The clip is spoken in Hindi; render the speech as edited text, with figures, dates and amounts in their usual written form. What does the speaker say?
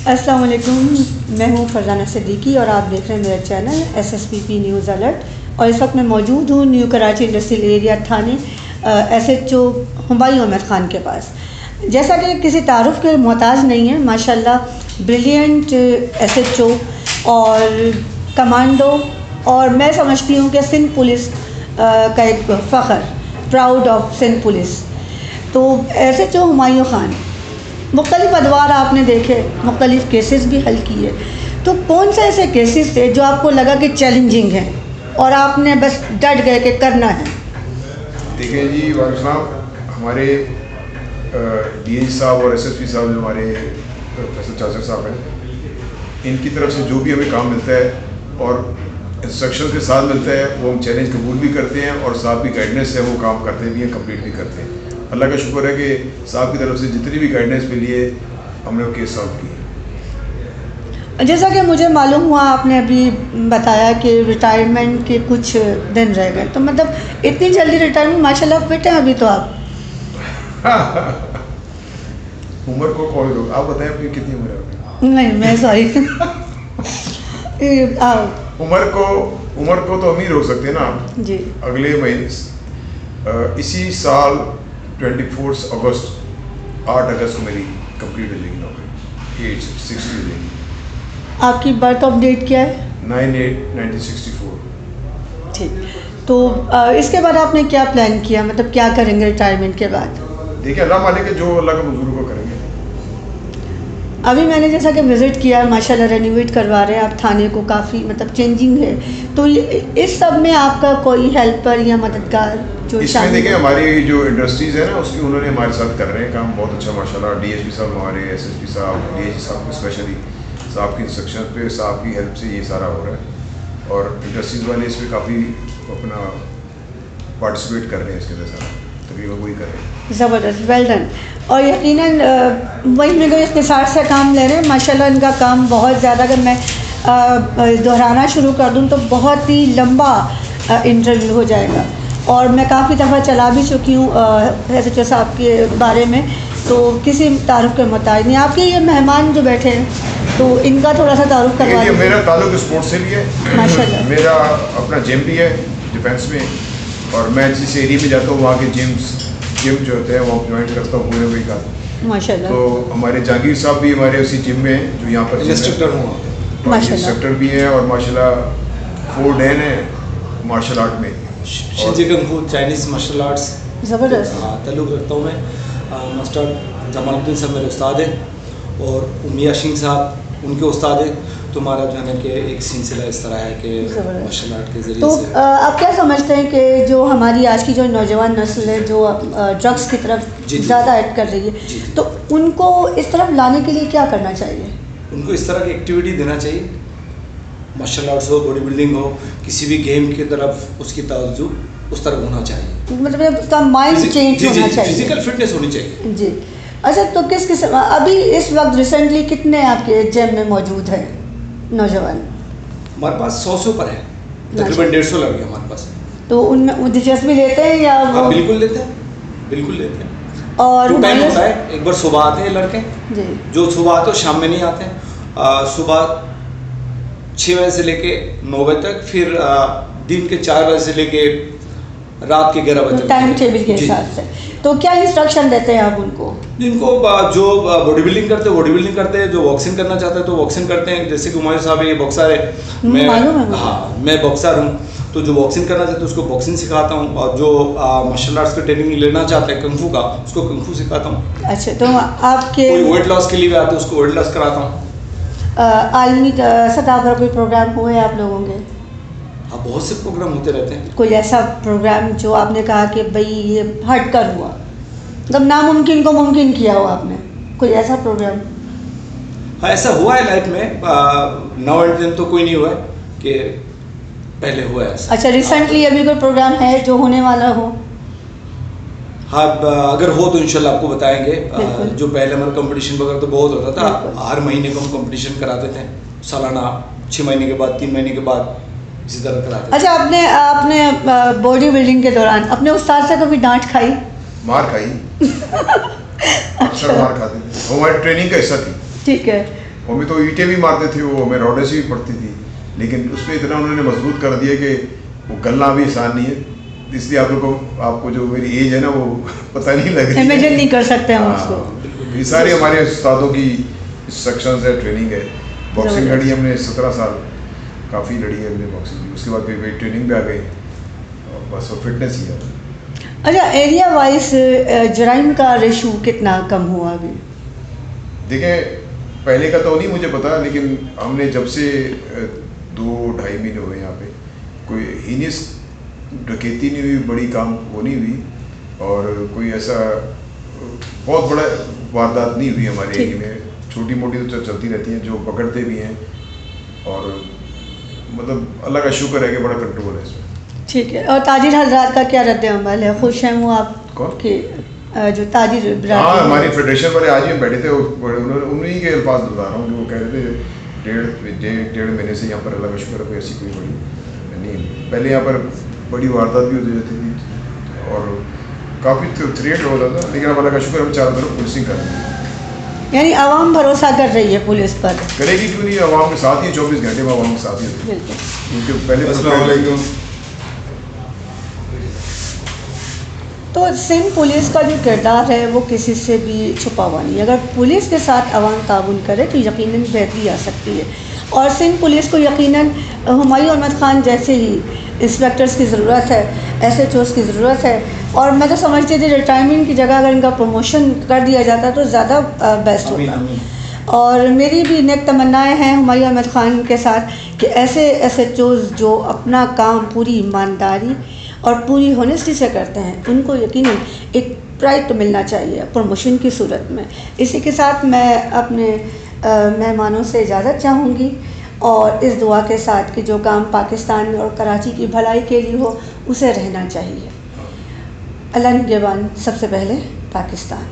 अस्सलाम वालेकुम, मैं हूँ फरजाना सिद्दीकी और आप देख रहे हैं मेरा चैनल SSPP न्यूज़ अलर्ट। और इस वक्त मैं मौजूद हूँ न्यू कराची इंडस्ट्रियल एरिया थाने SHO हुमायूं अहमद ख़ान के पास। जैसा कि किसी तारुफ के मोहताज नहीं है, माशाल्लाह ब्रिलियंट SHO और कमांडो, और मैं समझती हूँ कि सिंध पुलिस का एक फ़ख्र, प्राउड ऑफ सिंध पुलिस। तो SHO हुमायूं ख़ान, मुख्तलिफ अदवार आपने देखे, मुख्तलिफ केसेस भी हल किए, तो कौन से ऐसे केसेस थे जो आपको लगा कि चैलेंजिंग हैं और आपने बस डट गए कि करना है? देखिए जी वारिस साहब, हमारे DIG साहब और SSP साहब जो हमारे प्रोफेसर चाचर साहब हैं, इनकी तरफ से जो भी हमें काम मिलता है और इंस्ट्रक्शन के साथ मिलता है, वो हम चैलेंज कबूल भी करते हैं और साहब की गाइडेंस से वो काम करते भी हैं, कंप्लीट भी करते हैं। अल्लाह का शुक्र है कि साहब की तरफ से जितनी भी गाइडेंस मिली है हमने वो केस सॉल्व किए। जैसा कि मुझे मालूम हुआ, आपने अभी बताया कि रिटायरमेंट के कुछ दिन रह गए, तो मतलब इतनी जल्दी रिटायरमेंट, माशाल्लाह फिट हैं अभी तो आप। उम्र को कौन लोग, आप बताएं आपकी कितनी उम्र है अभी? नहीं, मैं सॉरी उम्र को तो हम ही रोक सकते हैं ना जी। अगले महीने इसी साल 24 अगस्त 8 अगस्त को मेरी कंप्लीट हो जाएगी नौकरी, एज 60 हो जाएगी। आपकी बर्थ ऑफ डेट क्या है? 9/8/1964। ठीक, तो इसके बाद आपने क्या प्लान किया, मतलब क्या करेंगे रिटायरमेंट के बाद? देखिए अल्लाह मालिक है, जो अल्लाह का मंजूर को करेंगे। अभी मैंने जैसा कि विज़िट किया, माशाल्लाह रेनोवेट करवा रहे हैं आप थाने को, काफ़ी मतलब चेंजिंग है, तो इस सब में आपका कोई हेल्पर या मददगार जो इसमें देखिए हमारी जो इंडस्ट्रीज़ है ना, उसकी उन्होंने हमारे साथ कर रहे हैं काम बहुत अच्छा माशाल्लाह। DSP साहब हमारे, SSP साहब, DIG साहब स्पेशली साहब की इंस्ट्रक्शन पे, साहब की हेल्प से ये सारा हो रहा है और इंडस्ट्रीज़ वाले इसमें काफ़ी अपना पार्टिसिपेट कर रहे हैं, इसके अंदर सारा तकरीबन वही कर रहे हैं। ज़बरदस्त, वेल डन। और यकीनन वही में कोई इसके साथ से काम ले रहे हैं, माशाल्लाह इनका काम बहुत ज़्यादा, अगर मैं दोहराना शुरू कर दूँ तो बहुत ही लंबा इंटरव्यू हो जाएगा। और मैं काफ़ी दफ़ा चला भी चुकी हूँ SHO साहब के बारे में, तो किसी तारुफ के मुताबिक नहीं। आपके ये मेहमान जो बैठे हैं, तो इनका थोड़ा सा तारुफ करवा दीजिए। मेरा ताल्लुक स्पोर्ट्स से भी है माशाल्लाह। मेरा अपना जिम भी है डिफेंस में, और मैं जिस एरिया में जाता हूँ वहाँ के जिम जो होते हैं वहाँ ज्वाइन करता हूँ पूरे वीक का। माशाल्लाह। तो हमारे जहांगीर साहब भी हमारे उसी जिम में हैं जो यहाँ पर इंस्ट्रक्टर हूँ, इंस्ट्रक्टर भी हैं, और माशाल्लाह 4 डैन है मार्शल आर्ट में, शिंजी कंग चाइनीज़ मार्शल आर्ट्स ज़बरदस्त। हाँ ताल्लुक़ रखता हूँ मैं। मास्टर जमालुद्दीन साहब मेरे उस्ताद हैं और उमिया सिंह साहब उनके उस्ताद हैं। तो हमारा जो है ना कि एक सिलसिला इस तरह है कि मार्शल आर्ट के ज़रिए तो से। आप क्या समझते हैं कि जो हमारी आज की जो नौजवान नस्ल है, जो ड्रग्स की तरफ ज़्यादा ऐड कर रही है, तो उनको इस तरफ लाने के लिए क्या करना चाहिए? उनको इस तरह की एक्टिविटी देना चाहिए, मार्शल आर्ट्स हो, बॉडी बिल्डिंग हो, किसी भी गेम की तरफ उसकी तवज्जो उस तरफ होना चाहिए, मतलब उसका माइंड चेंज होना चाहिए, फिजिकल फिटनेस होनी चाहिए जी। अच्छा, तो किस किस्म अभी इस वक्त रिसेंटली कितने आपके जिम में मौजूद है नौजवान? हमारे पास 100 से ऊपर है, तकरीबन 150 लड़के हमारे पास। तो उनमें दिलचस्पी लेते हैं या वो? हाँ, बिल्कुल लेते हैं, बिल्कुल लेते हैं। और टाइम होता है, एक बार सुबह आते हैं लड़के जी, जो सुबह आते हैं शाम में नहीं आते हैं। सुबह 6 बजे से लेके 9 बजे तक, फिर दिन के 4 बजे से लेके रात के 11 बजे, टाइम टेबल के हिसाब से। तो क्या इंस्ट्रक्शन देते हैं आप उनको? जिनको जो बॉडी बिल्डिंग करते हैं बॉडी बिल्डिंग करते हैं, जो बॉक्सिंग करना चाहते हैं तो बॉक्सिंग करते हैं। जैसे कि हुमायूं साहब ये बॉक्सर है, मैं बॉक्सर हूँ, तो जो बॉक्सिंग करना चाहते हैं उसको बॉक्सिंग सिखाता हूँ, और जो मार्शल आर्ट्स की ट्रेनिंग लेना चाहते हैं कंफू का, उसको कंफू सिखाता हूँ। अच्छा, तो आपके कोई वेट लॉस के लिए भी आते हैं, उसको वेट लॉस कराता हूँ। आलमी सतह पर कोई प्रोग्राम हुए आप लोगों के? हाँ, बहुत से प्रोग्राम होते रहते हैं। कोई ऐसा प्रोग्राम जो आपने कहा कि भाई ये हट कर हुआ, मतलब नामुमकिन को मुमकिन किया हो आपने, कोई ऐसा प्रोग्राम? हाँ, ऐसा हुआ है लाइफ में। नाउ एंड देन तो कोई नहीं हुआ है कि पहले हुआ है ऐसा। अच्छा, रिसेंटली अभी कोई प्रोग्राम है जो होने वाला हो? हाँ, अगर हो तो इंशाल्लाह आपको बताएंगे। जो पहले हमारा कंपटीशन वगैरह तो बहुत होता था, हर महीने को हम कंपटीशन कराते थे, सालाना 6 महीने के बाद, 3 महीने के बाद, इसी तरह कराते थे। अच्छा, आपने बॉडी बिल्डिंग के दौरान अपने उस्ताद से कभी डांट खाई? मार खाई, अक्सर मार खाते थे, हमारी ट्रेनिंग का हिस्सा थी। ठीक है, हमें तो ईंटें भी मारते थे, वो हमें रॉडें से भी पड़ती थी, लेकिन उसमें इतना उन्होंने मजबूत कर दिया कि वो गलना भी आसान नहीं है। इसलिए आप लोग को, आपको जो मेरी एज है ना वो पता नहीं लग रही, इमेजिन नहीं कर सकते हम हाँ, उसको। ये सारे हमारे उस्तादों की इंस्ट्रक्शंस है, ट्रेनिंग है। बॉक्सिंग लड़ी हमने 17 साल, काफ़ी लड़ी है हमने बॉक्सिंग। उसके बाद फिर वेट ट्रेनिंग भी आ गई और बस वो फिटनेस ही है। अच्छा, एरिया वाइज जराइम का रेशो कितना कम हुआ अभी? देखें, पहले का तो नहीं मुझे पता, लेकिन हमने जब से 2-2.5 महीने हुए यहाँ पे, कोई हीनियस डकैती नहीं हुई, बड़ी काम वो नहीं हुई, और कोई ऐसा बहुत बड़ा वारदात नहीं हुई हमारे एरिया में। छोटी मोटी तो चलती रहती हैं, जो पकड़ते भी हैं, और मतलब अल्लाह का शुक्र है कि बड़ा कंट्रोल है इसमें। ठीक है। और ताजिर हजरात का क्या रद्द अमल है? खुश हैं वो आप कौन? के जो ताजिर हाँ, हमारी फेडरेशन वाले आज ही बैठे थे, उन्हीं के अल्फाज बता रहा हूँ कि वो कह रहे थे 1.5 महीने से यहाँ पर अल्लाह का शुक्र है कोई ऐसी कोई बड़ी नहीं। पहले यहाँ पर बड़ी वारदात भी होती रहती थी और काफ़ी थ्रेट होता था, लेकिन अब अल्लाह का शुक्र हम चारों तरफ पुलिसिंग कर रही है। यानी आवाम भरोसा कर रही है पुलिस पर? करेगी क्यों नहीं, आवाम के साथ ही 24 घंटे में आवाम के साथ ही होती है। बिल्कुल। उनके पहले तो सिंध पुलिस का जो किरदार है वो किसी से भी छुपा हुआ नहीं है। अगर पुलिस के साथ अवाम ताउन करे तो यकीनन बेहतरी आ सकती है। और सिंध पुलिस को यकीनन हुमायूं अहमद ख़ान जैसे ही इंस्पेक्टर्स की ज़रूरत है, SHOs की ज़रूरत है। और मैं तो समझती थी रिटायरमेंट की जगह अगर इनका प्रमोशन कर दिया जाता तो ज़्यादा बेस्ट होता। और मेरी भी नेक तमन्नाएँ हैं हुमायूं अहमद ख़ान के साथ कि ऐसे SHOs जो अपना काम पूरी ईमानदारी और पूरी होनेस्टी से करते हैं, उनको यकीनन एक प्राइड तो मिलना चाहिए प्रमोशन की सूरत में। इसी के साथ मैं अपने मेहमानों से इजाज़त चाहूँगी और इस दुआ के साथ कि जो काम पाकिस्तान और कराची की भलाई के लिए हो उसे रहना चाहिए। अल्लाह निगहबान सबसे पहले पाकिस्तान।